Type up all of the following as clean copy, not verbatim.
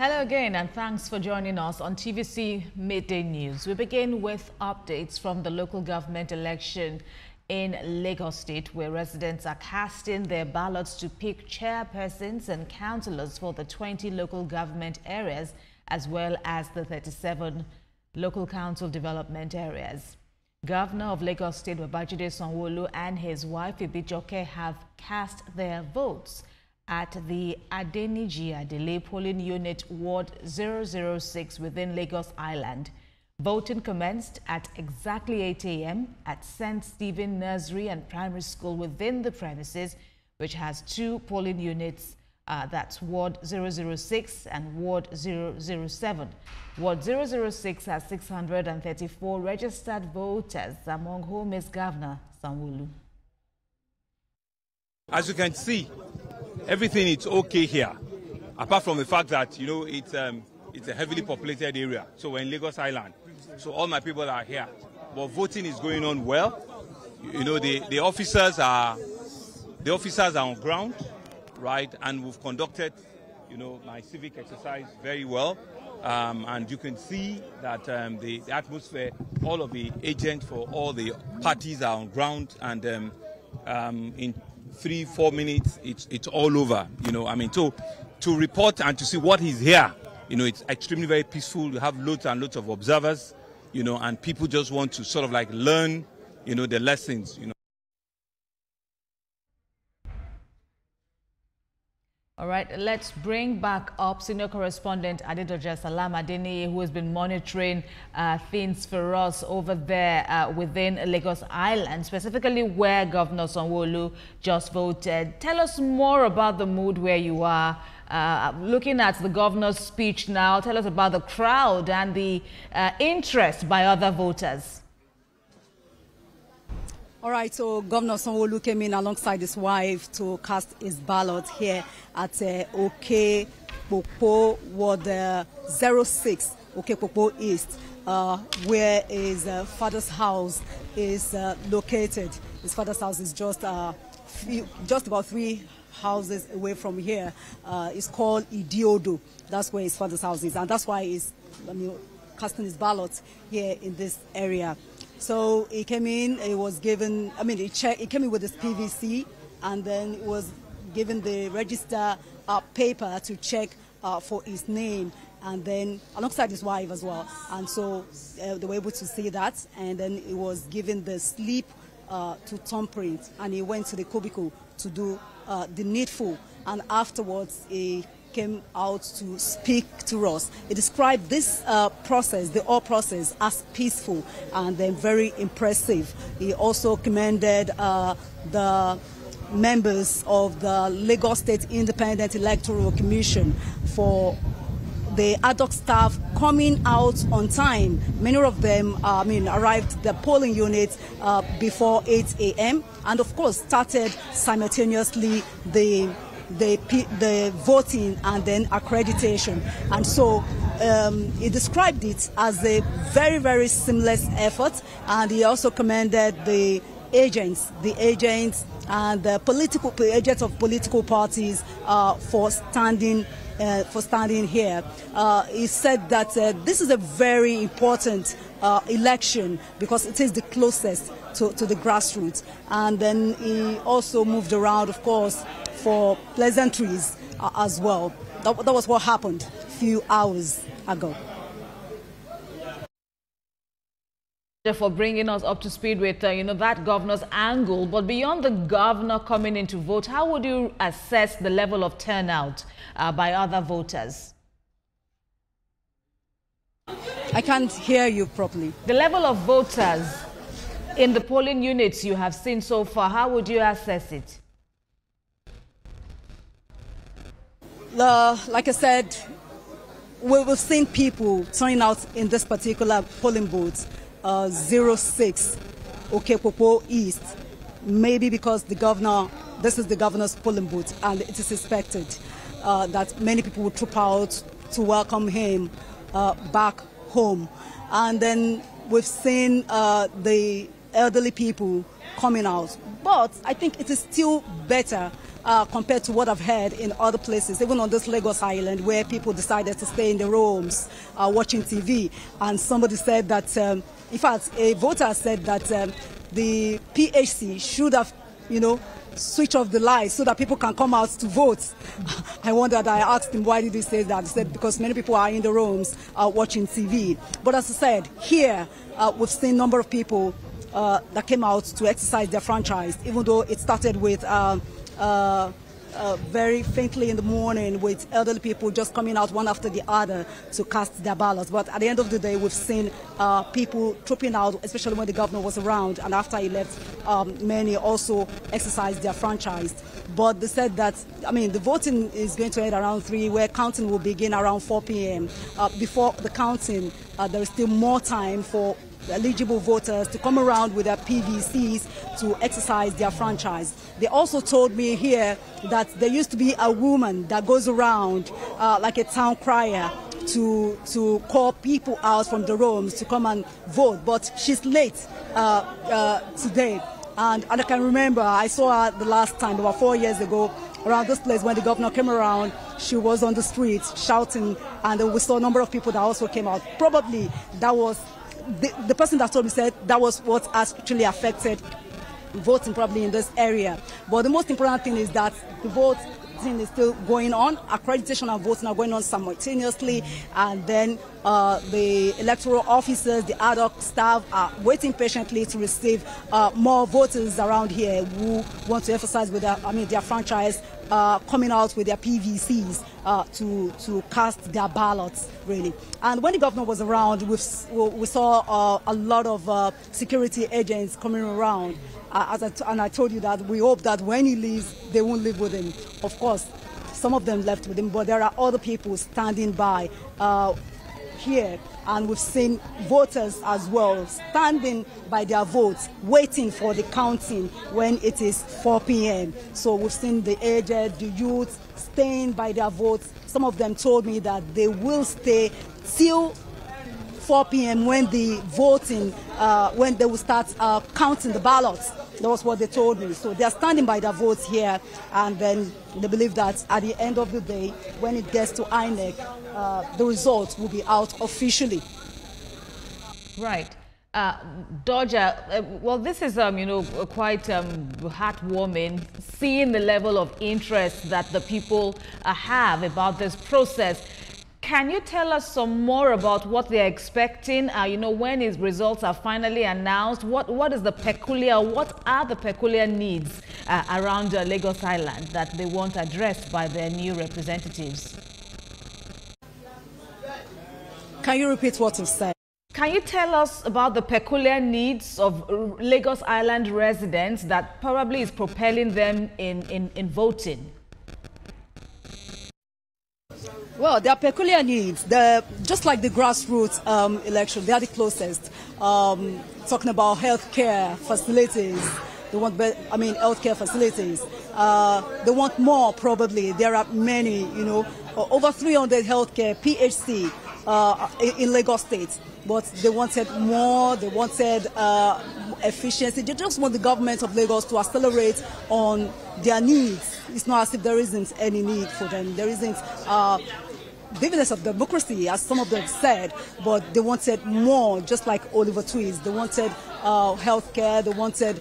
Hello again, and thanks for joining us on TVC Midday News. We begin with updates from the local government election in Lagos State, where residents are casting their ballots to pick chairpersons and councillors for the 20 local government areas, as well as the 37 local council development areas. Governor of Lagos State, Sanwo-Olu, and his wife, Ibijoke, have cast their votes at the Adeniji-Adele polling unit Ward 006 within Lagos Island. Voting commenced at exactly 8 a.m. at St. Stephen Nursery and Primary School within the premises, which has two polling units, that's Ward 006 and Ward 007. Ward 006 has 634 registered voters, among whom is Governor Sanwo-Olu. As you can see, everything is okay here, apart from the fact that, it's a heavily populated area. So we're in Lagos Island. So all my people are here. But voting is going on well. The officers are on ground, right? And we've conducted, my civic exercise very well. And you can see that the atmosphere, all of the agents for all the parties are on ground, and in 3-4 minutes, it's all over. To report and to see what is here, it's extremely very peaceful. We have loads and loads of observers, and people just want to sort of like learn, the lessons, All right, let's bring back up senior correspondent Adedoja Salam Adeni, who has been monitoring things for us over there within Lagos Island, specifically where Governor Sanwo-Olu just voted. Tell us more about the mood where you are. Looking at the governor's speech now, tell us about the crowd and the interest by other voters. All right, so Governor Sanwo-Olu came in alongside his wife to cast his ballot here at Okepopo, Ward 06, Okepopo East, where his father's house is located. His father's house is just about 3 houses away from here. It's called Idiodo. That's where his father's house is, and that's why he's casting his ballot here in this area. So he came in, he was given, he came in with his PVC, and then he was given the register paper to check for his name, and then alongside his wife as well. And so they were able to see that, and then he was given the slip to thumbprint, and he went to the cubicle to do the needful, and afterwards he came out to speak to us. He described this process, the whole process, as peaceful and then very impressive. He also commended the members of the Lagos State Independent Electoral Commission for the ad hoc staff coming out on time. Many of them, arrived at the polling unit before 8 a.m. and of course started simultaneously the voting and then accreditation. And so he described it as a very, very seamless effort, and he also commended the agents and the agents of political parties for standing here. He said that this is a very important election because it is the closest to the grassroots. And then he also moved around, of course, for pleasantries as well. That was what happened a few hours ago. For bringing us up to speed with that governor's angle. But beyond the governor coming in to vote, how would you assess the level of turnout by other voters? I can't hear you properly. The level of voters in the polling units you have seen so far, how would you assess it? Like I said, we've seen people turning out in this particular polling booth, 06, Okepopo East, maybe because this is the governor's polling booth, and it is expected that many people will troop out to welcome him back home. And then we've seen the elderly people coming out. But I think it is still better compared to what I've heard in other places, even on this Lagos Island, where people decided to stay in their homes watching TV. And somebody said that, in fact, a voter said that the PHC should have, switch off the lights so that people can come out to vote. I asked him, why did he say that? He said, because many people are in the rooms watching TV. But as I said, here we've seen a number of people that came out to exercise their franchise, even though it started with very faintly in the morning, with elderly people just coming out one after the other to cast their ballots. But at the end of the day, we've seen people trooping out, especially when the governor was around, and after he left, many also exercised their franchise. But they said that, the voting is going to end around 3, where counting will begin around 4 p.m. Before the counting, there is still more time for eligible voters to come around with their PVCs to exercise their franchise. They also told me here that there used to be a woman that goes around like a town crier to call people out from the rooms to come and vote, but she's late today. And I can remember, I saw her the last time, about 4 years ago, around this place when the governor came around. She was on the streets shouting, and we saw a number of people that also came out. Probably that was the person that told me said that was what actually affected voting probably in this area. But the most important thing is that the voting is still going on. Accreditation and voting are going on simultaneously, and then the electoral officers, the ad hoc staff are waiting patiently to receive more voters around here who want to emphasize with their franchise, coming out with their PVCs to cast their ballots, really. And when the governor was around, we saw a lot of security agents coming around. And I told you that we hope that when he leaves, they won't leave with him. Of course, some of them left with him, but there are other people standing by here. And we've seen voters as well standing by their votes, waiting for the counting when it is 4 p.m. So we've seen the aged, the youth staying by their votes. Some of them told me that they will stay till 4 p.m. when the voting, when they will start counting the ballots. That was what they told me. So they are standing by their votes here, and then they believe that at the end of the day, when it gets to INEC, the results will be out officially. Right. Doja, well, this is, quite heartwarming, seeing the level of interest that the people have about this process. Can you tell us some more about what they're expecting? When his results are finally announced, what are the peculiar needs around Lagos Island that they want addressed by their new representatives? Can you repeat what you said? Can you tell us about the peculiar needs of Lagos Island residents that probably is propelling them in voting? Well, there are peculiar needs. Just like the grassroots election, they are the closest. Talking about healthcare facilities, they want, healthcare facilities. They want more, probably. There are many, over 300 healthcare PHC in Lagos State. But they wanted more. They wanted efficiency. They just want the government of Lagos to accelerate on their needs. It's not as if there isn't any need for them. There isn't dividends of democracy, as some of them said, but they wanted more, just like Oliver Twist. They wanted healthcare. They wanted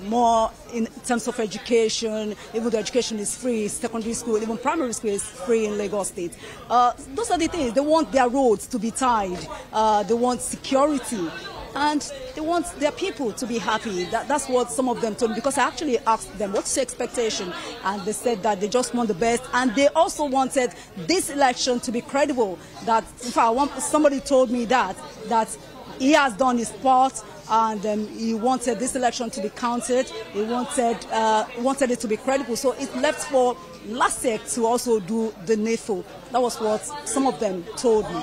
more in terms of education. Even though education is free, secondary school, even primary school is free in Lagos State. Those are the things. They want their roads to be tied. They want security. And they want their people to be happy. That's what some of them told me, because I actually asked them, what's your expectation? And they said that they just want the best. And they also wanted this election to be credible. That if somebody told me that he has done his part, and he wanted this election to be counted. He wanted it to be credible. So it left for LASEC to also do the needful. That was what some of them told me.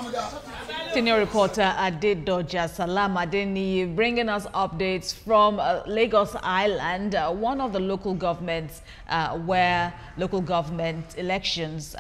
Senior reporter Doja Salam Adeni bringing us updates from Lagos Island, one of the local governments where local government elections